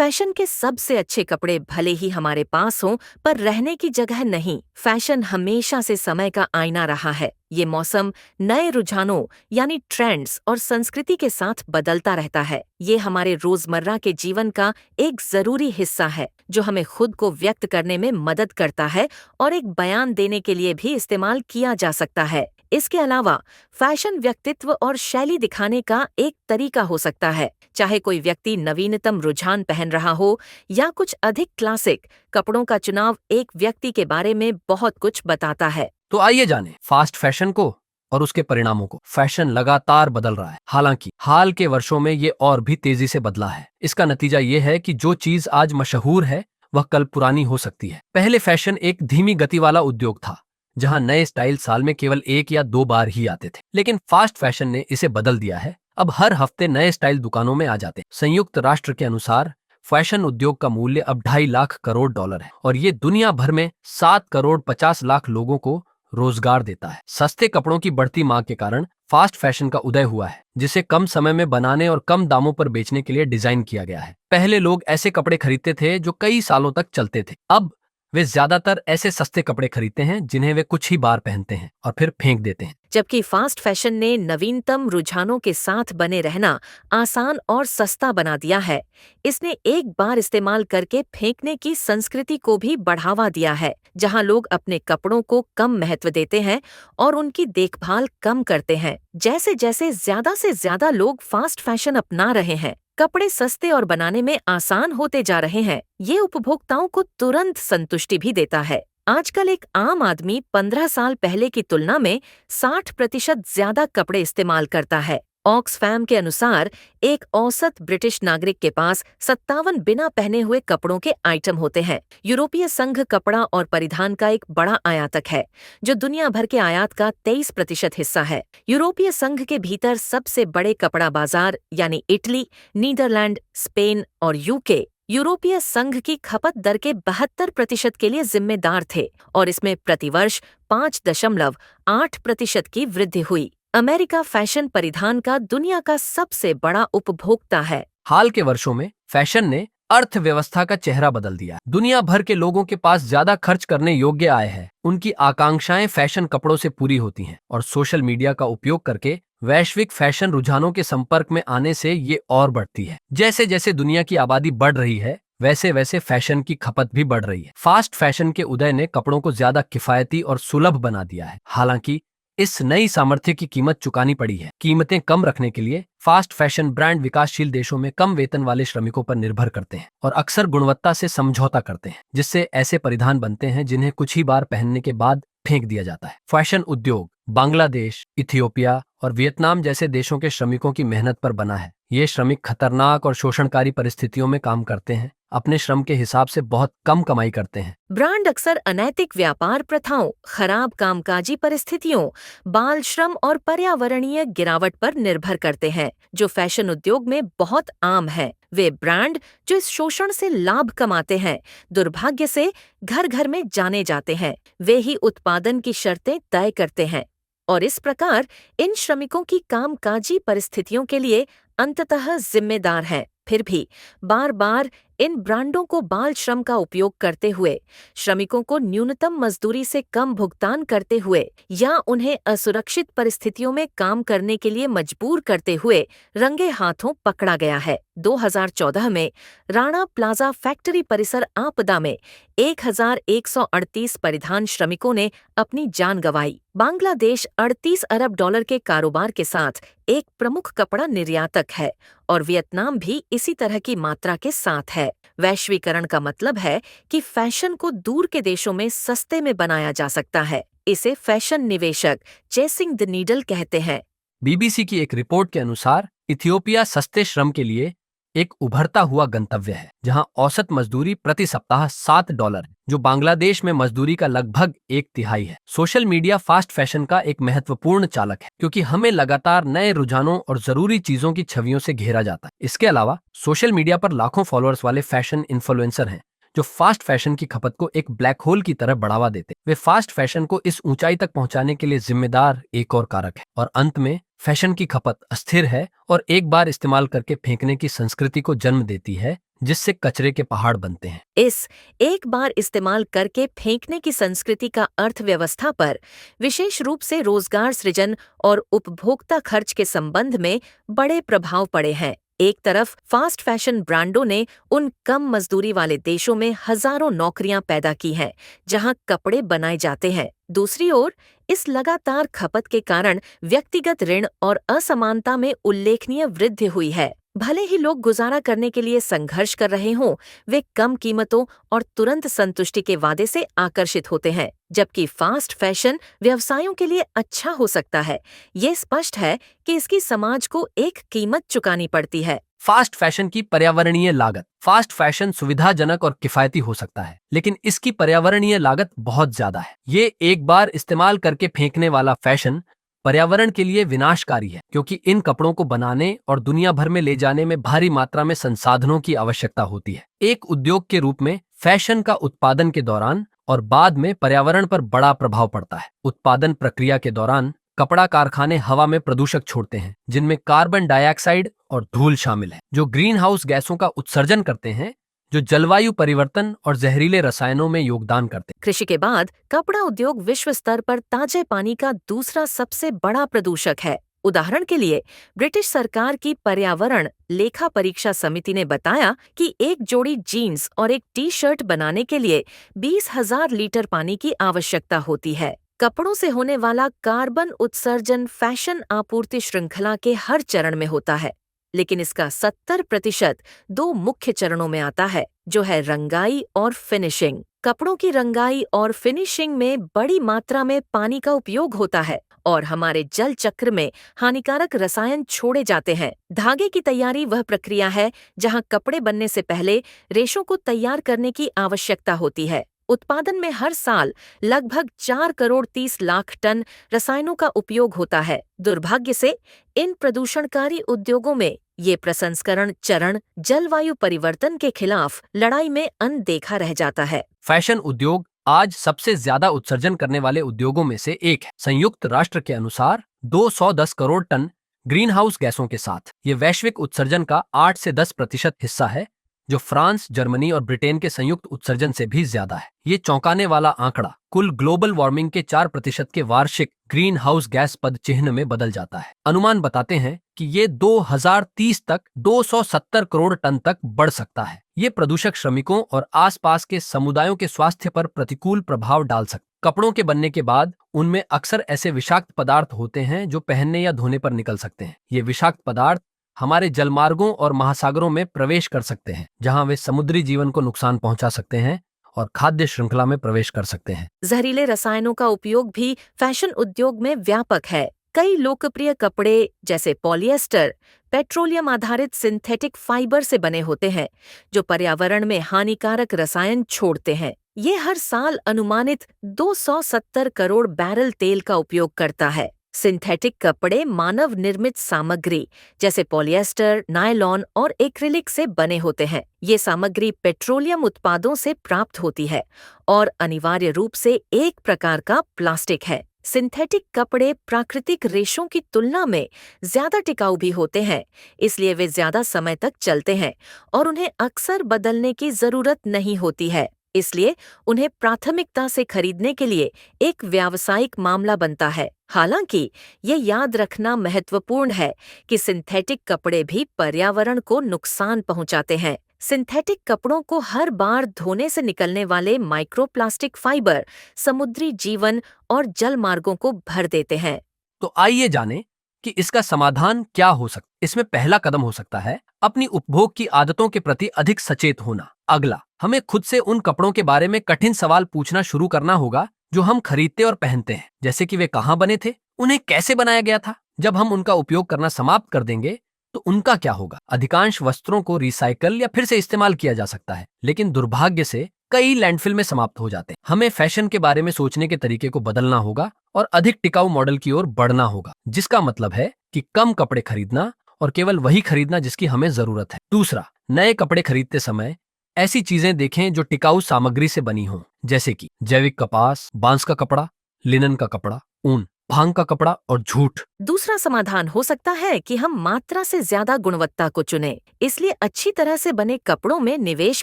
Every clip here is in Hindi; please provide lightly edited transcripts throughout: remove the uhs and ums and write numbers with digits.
फैशन के सबसे अच्छे कपड़े भले ही हमारे पास हों, पर रहने की जगह नहीं। फैशन हमेशा से समय का आईना रहा है। ये मौसम, नए रुझानों यानी ट्रेंड्स और संस्कृति के साथ बदलता रहता है। ये हमारे रोजमर्रा के जीवन का एक जरूरी हिस्सा है, जो हमें खुद को व्यक्त करने में मदद करता है और एक बयान देने के लिए भी इस्तेमाल किया जा सकता है। इसके अलावा फैशन व्यक्तित्व और शैली दिखाने का एक तरीका हो सकता है। चाहे कोई व्यक्ति नवीनतम रुझान पहन रहा हो या कुछ अधिक क्लासिक, कपड़ों का चुनाव एक व्यक्ति के बारे में बहुत कुछ बताता है। तो आइए जानें फास्ट फैशन को और उसके परिणामों को। फैशन लगातार बदल रहा है, हालांकि हाल के वर्षों में ये और भी तेजी से बदला है। इसका नतीजा ये है कि जो चीज आज मशहूर है वह कल पुरानी हो सकती है। पहले फैशन एक धीमी गति वाला उद्योग था, जहां नए स्टाइल साल में केवल 1 या 2 बार ही आते थे। लेकिन फास्ट फैशन ने इसे बदल दिया है। अब हर हफ्ते नए स्टाइल दुकानों में आ जाते हैं। संयुक्त राष्ट्र के अनुसार फैशन उद्योग का मूल्य अब $2.5 लाख है और ये दुनिया भर में 7,50,00,000 लोगों को रोजगार देता है। सस्ते कपड़ों की बढ़ती मांग के कारण फास्ट फैशन का उदय हुआ है, जिसे कम समय में बनाने और कम दामों पर बेचने के लिए डिजाइन किया गया है। पहले लोग ऐसे कपड़े खरीदते थे जो कई सालों तक चलते थे। अब वे ज्यादातर ऐसे सस्ते कपड़े खरीदते हैं जिन्हें वे कुछ ही बार पहनते हैं और फिर फेंक देते हैं। जबकि फास्ट फैशन ने नवीनतम रुझानों के साथ बने रहना आसान और सस्ता बना दिया है। इसने एक बार इस्तेमाल करके फेंकने की संस्कृति को भी बढ़ावा दिया है, जहां लोग अपने कपड़ों को कम महत्व देते हैं और उनकी देखभाल कम करते हैं। जैसे जैसे ज्यादा से ज्यादा लोग फास्ट फैशन अपना रहे हैं, कपड़े सस्ते और बनाने में आसान होते जा रहे हैं। ये उपभोक्ताओं को तुरंत संतुष्टि भी देता है। आजकल एक आम आदमी 15 साल पहले की तुलना में 60% ज्यादा कपड़े इस्तेमाल करता है। ऑक्सफैम के अनुसार एक औसत ब्रिटिश नागरिक के पास 57 बिना पहने हुए कपड़ों के आइटम होते हैं। यूरोपीय संघ कपड़ा और परिधान का एक बड़ा आयातक है, जो दुनिया भर के आयात का 23% हिस्सा है। यूरोपीय संघ के भीतर सबसे बड़े कपड़ा बाजार यानी इटली, नीदरलैंड, स्पेन और यूके यूरोपीय संघ की खपत दर के 72% के लिए जिम्मेदार थे और इसमें प्रतिवर्ष 5.8% की वृद्धि हुई। अमेरिका फैशन परिधान का दुनिया का सबसे बड़ा उपभोक्ता है। हाल के वर्षों में फैशन ने अर्थव्यवस्था का चेहरा बदल दिया। दुनिया भर के लोगों के पास ज्यादा खर्च करने योग्य आय है। उनकी आकांक्षाएं फैशन कपड़ों से पूरी होती हैं और सोशल मीडिया का उपयोग करके वैश्विक फैशन रुझानों के संपर्क में आने से ये और बढ़ती है। जैसे जैसे दुनिया की आबादी बढ़ रही है, वैसे वैसे फैशन की खपत भी बढ़ रही है। फास्ट फैशन के उदय ने कपड़ों को ज्यादा किफायती और सुलभ बना दिया है। हालांकि इस नई सामर्थ्य की कीमत चुकानी पड़ी है। कीमतें कम रखने के लिए फास्ट फैशन ब्रांड विकासशील देशों में कम वेतन वाले श्रमिकों पर निर्भर करते हैं और अक्सर गुणवत्ता से समझौता करते हैं, जिससे ऐसे परिधान बनते हैं जिन्हें कुछ ही बार पहनने के बाद फेंक दिया जाता है। फैशन उद्योग बांग्लादेश, इथियोपिया और वियतनाम जैसे देशों के श्रमिकों की मेहनत पर बना है। ये श्रमिक खतरनाक और शोषणकारी परिस्थितियों में काम करते हैं, अपने श्रम के हिसाब से बहुत कम कमाई करते हैं। ब्रांड अक्सर अनैतिक व्यापार प्रथाओं, खराब कामकाजी परिस्थितियों, बाल श्रम और पर्यावरणीय गिरावट पर निर्भर करते हैं, जो फैशन उद्योग में बहुत आम है। वे ब्रांड जो इस शोषण से लाभ कमाते हैं, दुर्भाग्य से घर घर में जाने जाते हैं। वे ही उत्पादन की शर्तें तय करते हैं और इस प्रकार इन श्रमिकों की कामकाजी परिस्थितियों के लिए अंततः जिम्मेदार हैं। फिर भी बार बार इन ब्रांडों को बाल श्रम का उपयोग करते हुए, श्रमिकों को न्यूनतम मजदूरी से कम भुगतान करते हुए या उन्हें असुरक्षित परिस्थितियों में काम करने के लिए मजबूर करते हुए रंगे हाथों पकड़ा गया है। 2014 में राणा प्लाजा फैक्ट्री परिसर आपदा में 1,138 परिधान श्रमिकों ने अपनी जान गंवाई। बांग्लादेश $38 अरब के कारोबार के साथ एक प्रमुख कपड़ा निर्यातक है और वियतनाम भी इसी तरह की मात्रा के साथ है। वैश्वीकरण का मतलब है कि फैशन को दूर के देशों में सस्ते में बनाया जा सकता है। इसे फैशन निवेशक चेसिंग द नीडल कहते हैं। बीबीसी की एक रिपोर्ट के अनुसार इथियोपिया सस्ते श्रम के लिए एक उभरता हुआ गंतव्य है, जहां औसत मजदूरी प्रति सप्ताह $7 है, जो बांग्लादेश में मजदूरी का लगभग 1/3 है। सोशल मीडिया फास्ट फैशन का एक महत्वपूर्ण चालक है, क्योंकि हमें लगातार नए रुझानों और जरूरी चीजों की छवियों से घेरा जाता है। इसके अलावा सोशल मीडिया पर लाखों फॉलोअर्स वाले फैशन इन्फ्लुएंसर हैं, जो फास्ट फैशन की खपत को एक ब्लैक होल की तरह बढ़ावा देते। वे फास्ट फैशन को इस ऊंचाई तक पहुंचाने के लिए जिम्मेदार एक और कारक है। और अंत में फैशन की खपत अस्थिर है और एक बार इस्तेमाल करके फेंकने की संस्कृति को जन्म देती है, जिससे कचरे के पहाड़ बनते हैं। इस एक बार इस्तेमाल करके फेंकने की संस्कृति का अर्थव्यवस्था पर, विशेष रूप से रोजगार सृजन और उपभोक्ता खर्च के संबंध में बड़े प्रभाव पड़े हैं। एक तरफ फास्ट फैशन ब्रांडों ने उन कम मजदूरी वाले देशों में हजारों नौकरियां पैदा की हैं, जहां कपड़े बनाए जाते हैं। दूसरी ओर, इस लगातार खपत के कारण व्यक्तिगत ऋण और असमानता में उल्लेखनीय वृद्धि हुई है। भले ही लोग गुजारा करने के लिए संघर्ष कर रहे हों, वे कम कीमतों और तुरंत संतुष्टि के वादे से आकर्षित होते हैं। जबकि फास्ट फैशन व्यवसायों के लिए अच्छा हो सकता है, ये स्पष्ट है कि इसकी समाज को एक कीमत चुकानी पड़ती है। फास्ट फैशन की पर्यावरणीय लागत। फास्ट फैशन सुविधाजनक और किफायती हो सकता है, लेकिन इसकी पर्यावरणीय लागत बहुत ज्यादा है। ये एक बार इस्तेमाल करके फेंकने वाला फैशन पर्यावरण के लिए विनाशकारी है, क्योंकि इन कपड़ों को बनाने और दुनिया भर में ले जाने में भारी मात्रा में संसाधनों की आवश्यकता होती है। एक उद्योग के रूप में फैशन का उत्पादन के दौरान और बाद में पर्यावरण पर बड़ा प्रभाव पड़ता है। उत्पादन प्रक्रिया के दौरान कपड़ा कारखाने हवा में प्रदूषक छोड़ते हैं, जिनमें कार्बन डाइऑक्साइड और धूल शामिल है, जो ग्रीन हाउस गैसों का उत्सर्जन करते हैं, जो जलवायु परिवर्तन और जहरीले रसायनों में योगदान करते हैं। कृषि के बाद कपड़ा उद्योग विश्व स्तर पर ताजे पानी का दूसरा सबसे बड़ा प्रदूषक है। उदाहरण के लिए, ब्रिटिश सरकार की पर्यावरण लेखा परीक्षा समिति ने बताया कि एक जोड़ी जीन्स और एक टी शर्ट बनाने के लिए 20,000 लीटर पानी की आवश्यकता होती है। कपड़ों से होने वाला कार्बन उत्सर्जन फैशन आपूर्ति श्रृंखला के हर चरण में होता है, लेकिन इसका 70% दो मुख्य चरणों में आता है, जो है रंगाई और फिनिशिंग। कपड़ों की रंगाई और फिनिशिंग में बड़ी मात्रा में पानी का उपयोग होता है और हमारे जल चक्र में हानिकारक रसायन छोड़े जाते हैं। धागे की तैयारी वह प्रक्रिया है जहां कपड़े बनने से पहले रेशों को तैयार करने की आवश्यकता होती है। उत्पादन में हर साल लगभग 4 करोड़ 30 लाख टन रसायनों का उपयोग होता है। दुर्भाग्य से इन प्रदूषणकारी उद्योगों में ये प्रसंस्करण चरण जलवायु परिवर्तन के खिलाफ लड़ाई में अनदेखा रह जाता है। फैशन उद्योग आज सबसे ज्यादा उत्सर्जन करने वाले उद्योगों में से एक है। संयुक्त राष्ट्र के अनुसार 210 करोड़ टन ग्रीन हाउस गैसों के साथ ये वैश्विक उत्सर्जन का 8 से 10% हिस्सा है, जो फ्रांस, जर्मनी और ब्रिटेन के संयुक्त उत्सर्जन से भी ज्यादा है। ये चौंकाने वाला आंकड़ा कुल ग्लोबल वार्मिंग के 4% के वार्षिक ग्रीन हाउस गैस पद चिन्ह में बदल जाता है। अनुमान बताते हैं कि ये 2030 तक 270 करोड़ टन तक बढ़ सकता है। ये प्रदूषक श्रमिकों और आसपास के समुदायों के स्वास्थ्य पर प्रतिकूल प्रभाव डाल सकते। कपड़ों के बनने के बाद उनमें अक्सर ऐसे विषाक्त पदार्थ होते हैं जो पहनने या धोने पर निकल सकते हैं। ये विषाक्त पदार्थ हमारे जलमार्गों और महासागरों में प्रवेश कर सकते हैं, जहां वे समुद्री जीवन को नुकसान पहुंचा सकते हैं और खाद्य श्रृंखला में प्रवेश कर सकते हैं। जहरीले रसायनों का उपयोग भी फैशन उद्योग में व्यापक है। कई लोकप्रिय कपड़े जैसे पॉलिएस्टर पेट्रोलियम आधारित सिंथेटिक फाइबर से बने होते हैं, जो पर्यावरण में हानिकारक रसायन छोड़ते हैं। ये हर साल अनुमानित 270 करोड़ बैरल तेल का उपयोग करता है। सिंथेटिक कपड़े मानव निर्मित सामग्री जैसे पॉलिएस्टर, नायलॉन और एक्रिलिक से बने होते हैं। ये सामग्री पेट्रोलियम उत्पादों से प्राप्त होती है और अनिवार्य रूप से एक प्रकार का प्लास्टिक है। सिंथेटिक कपड़े प्राकृतिक रेशों की तुलना में ज्यादा टिकाऊ भी होते हैं, इसलिए वे ज्यादा समय तक चलते हैं और उन्हें अक्सर बदलने की जरूरत नहीं होती है। इसलिए उन्हें प्राथमिकता से खरीदने के लिए एक व्यावसायिक मामला बनता है। हालांकि ये याद रखना महत्वपूर्ण है कि सिंथेटिक कपड़े भी पर्यावरण को नुकसान पहुंचाते हैं। सिंथेटिक कपड़ों को हर बार धोने से निकलने वाले माइक्रोप्लास्टिक फाइबर समुद्री जीवन और जल मार्गों को भर देते हैं। तो आइए जानें कि इसका समाधान क्या हो सकता है। इसमें पहला कदम हो सकता है अपनी उपभोग की आदतों के प्रति अधिक सचेत होना। अगला, हमें खुद से उन कपड़ों के बारे में कठिन सवाल पूछना शुरू करना होगा जो हम खरीदते और पहनते हैं, जैसे कि वे कहाँ बने थे, उन्हें कैसे बनाया गया था। जब हम उनका उपयोग करना समाप्त कर देंगे तो उनका क्या होगा। अधिकांश वस्त्रों को रिसाइकल या फिर से इस्तेमाल किया जा सकता है, लेकिन दुर्भाग्य से कई लैंडफिल में समाप्त हो जाते हैं। हमें फैशन के बारे में सोचने के तरीके को बदलना होगा और अधिक टिकाऊ मॉडल की ओर बढ़ना होगा, जिसका मतलब है कि कम कपड़े खरीदना और केवल वही खरीदना जिसकी हमें जरूरत है। दूसरा, नए कपड़े खरीदते समय ऐसी चीजें देखें जो टिकाऊ सामग्री से बनी हों, जैसे कि जैविक कपास, बांस का कपड़ा, लिनन का कपड़ा, ऊन। भांग का कपड़ा और झूठ। दूसरा समाधान हो सकता है कि हम मात्रा से ज्यादा गुणवत्ता को चुनें, इसलिए अच्छी तरह से बने कपड़ों में निवेश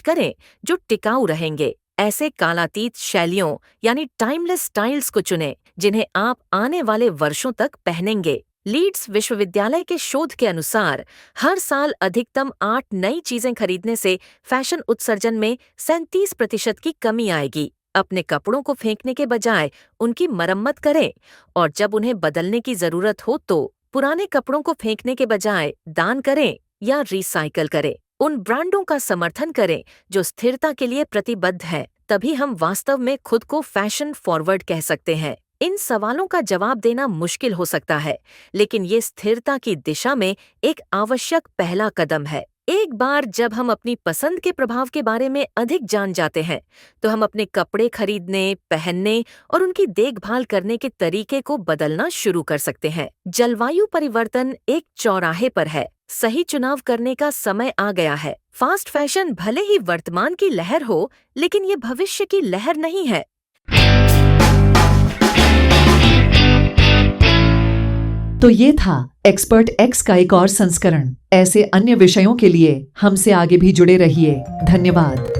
करें जो टिकाऊ रहेंगे। ऐसे कालातीत शैलियों यानी टाइमलेस स्टाइल्स को चुनें जिन्हें आप आने वाले वर्षों तक पहनेंगे। लीड्स विश्वविद्यालय के शोध के अनुसार हर साल अधिकतम 8 नई चीजें खरीदने से फैशन उत्सर्जन में 37% की कमी आएगी। अपने कपड़ों को फेंकने के बजाय उनकी मरम्मत करें और जब उन्हें बदलने की जरूरत हो तो पुराने कपड़ों को फेंकने के बजाय दान करें या रिसाइकल करें। उन ब्रांडों का समर्थन करें जो स्थिरता के लिए प्रतिबद्ध हैं, तभी हम वास्तव में खुद को फैशन फॉरवर्ड कह सकते हैं। इन सवालों का जवाब देना मुश्किल हो सकता है, लेकिन ये स्थिरता की दिशा में एक आवश्यक पहला कदम है। एक बार जब हम अपनी पसंद के प्रभाव के बारे में अधिक जान जाते हैं, तो हम अपने कपड़े खरीदने, पहनने और उनकी देखभाल करने के तरीके को बदलना शुरू कर सकते हैं। जलवायु परिवर्तन एक चौराहे पर है। सही चुनाव करने का समय आ गया है। फास्ट फैशन भले ही वर्तमान की लहर हो, लेकिन ये भविष्य की लहर नहीं है। तो ये था एक्सपर्ट एक्स का एक और संस्करण। ऐसे अन्य विषयों के लिए हमसे आगे भी जुड़े रहिए। धन्यवाद।